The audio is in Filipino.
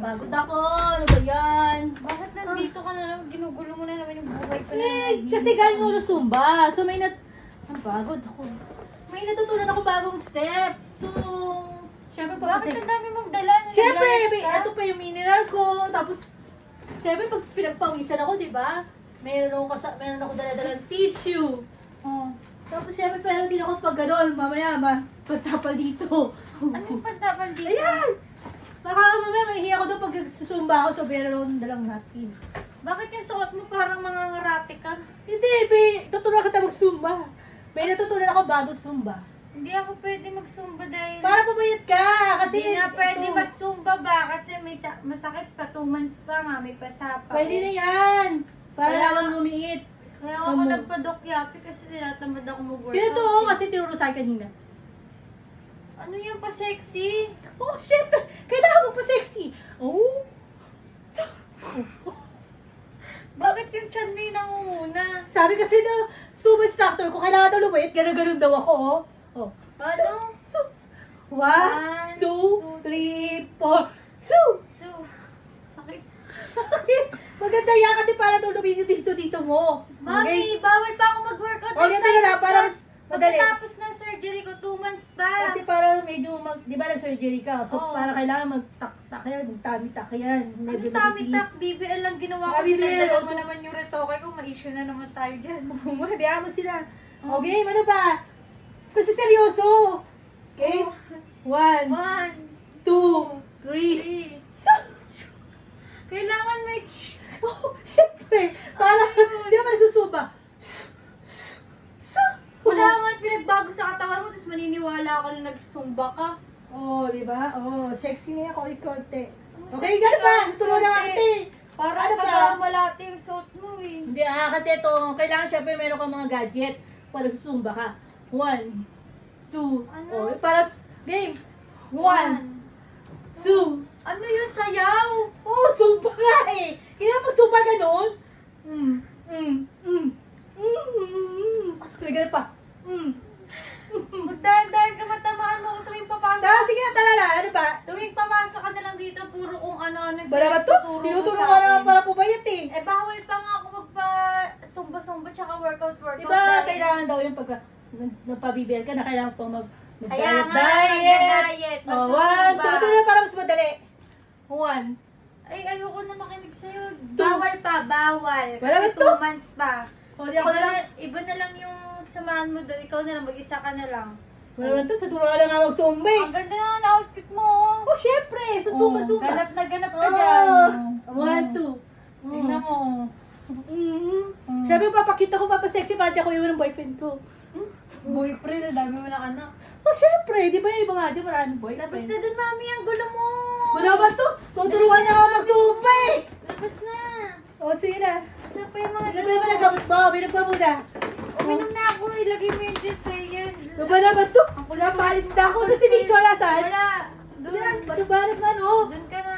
Napagod ako. Ano ba yan? Bakit nandito ka na lang? Ginugulo mo na naman yung buhay ko na. Kasi galing ako ng Zumba. So ang pagod ako. May natutunan ako bagong step. So, syempre Bakit ang dami mong dala? Syempre, Nag-glass ka? ito pa yung mineral ko. Tapos, syempre pag pinagpawisan ako, di ba? Meron ako dala-dalang tissue. Oh. Tapos syempre, pero din ako pag gano'n, mamaya, patapal dito. Anong pantapal dito? Ayan! Baka mamaya, mahihiya ako doon pag susumba ako, so meron akong dalang napkin. Bakit yung suot mo parang mga ngarate ka? Hindi, tuturuan kita mag-zumba. May natutunan ako bago zumba. Hindi ako pwede mag-zumba dahil... Para pumayat ka! Kasi Hindi na pwede ito, mag-zumba ba? Kasi may masakit pa, 2 months pa, may pasapa. pwede na yan! Para Wala. lang lumiit. Kaya ako Amo. nagpa-dokyapi kasi tinatamad ako mag-workout. Ganito oh, kasi tinuro sa akin kanina. Ano yung pa-sexy? Oh, syempre! Kailangan mo pa sexy! Oh! Bakit yung chan mo yung nangunguna? Sabi kasi na zumba instructor ko, kailangan daw lumayat, ganun-ganun daw ako, oh. Oh. Paano? So, 1, 2, 3, 4, 2! So, sakit. Maganda yan kasi para daw lumiit dito mo. Mami, bawal pa ako mag-workout. Okay, sige na, para mas madali. Pagkatapos ng surgery ko, 2 months pa. Kasi para medyo di ba nag-surgery ka? So, Oo. para kailangan mag-tak-tak yan, mag-tummy-tuck yan. Ano tummy-tuck? BBL lang ginawa ko. BBL, Dinagdagan mo so- naman yung retoke ko. Ma-issue na naman tayo dyan. Hayaan mo sila. Oo. Okay, ano ba? Kasi seryoso. Okay? Oh. 1, 2, 3. 3. Kailangan may... Oh, syempre. Para, di ba nagsusuba? Wala nga pinagbago sa katawan mo, tapos maniniwala ako na nagsusumba ka. Oh, di ba? Oh, sexy na ako konti. Okay, Sexy gano'n ba? ka, Tutulungan na konti. kita eh. Para Ano ba? pagkamalati yung suot mo eh. Hindi kasi ito, kailangan syempre meron kang mga gadget para susumba ka. 1, 2, Ano? oh, para game. 1, 2. Ano yung sayaw? Oh, sumba nga eh. Kailangan magsumba ganun. Sige ganun pa. Magdahan-dahan ka, matamaan mo kung tuwing papasok. Sige na, talala. Ano ba? Tuwing papasok ka na lang dito, puro kung ano-ano yung Bara ba to? pinagtuturo mo Tinuturo sa ka na akin. para pumayat eh. Eh, bawal pa nga ako magpa-sumba-sumba tsaka workout-workout. Diba, dahil- kailangan daw yung pagka nagpabibel ka na kailangan pang Kaya nga, mag-diet. mag-diet, Oh, 1, magsusumba. 2, na para mas madali. 1. Ay, ayoko na makinig sa'yo. Bawal pa, bawal. Wala Kasi ba to? 2 months pa. O, di ako na lang. Iba na lang yung samahan mo doon. Ikaw na lang, mag-isa ka na lang. Wala naman to, sa duro ka lang nga mag-zumba eh. Ang ganda na ng outfit mo. Oh. Oh, syempre, susumba-sumba. Ganap na ganap ka dyan. 1, 2. Tingnan mo. Syempre, papakita ko, papasexy para di ako yung ng boyfriend ko. Boyfriend, ang dami mo ng anak. Oh, syempre, di ba yung iba nga dyan, maraming boyfriend. Labas na dun, mami, ang gulo mo. Wala ba to? Tuturuan niya ako mag-zumba eh. Labas na. O, sige na. Saan pa yung mga Ilagay mo na gamot mo, binog mo muna. Uminom na ako, ilagay mo yung juice eh, yan. Ano ba naman to? Wala, maalis na ako sa sinicture na saan? Wala. Yan, Doon. batubarap na no. Doon ka na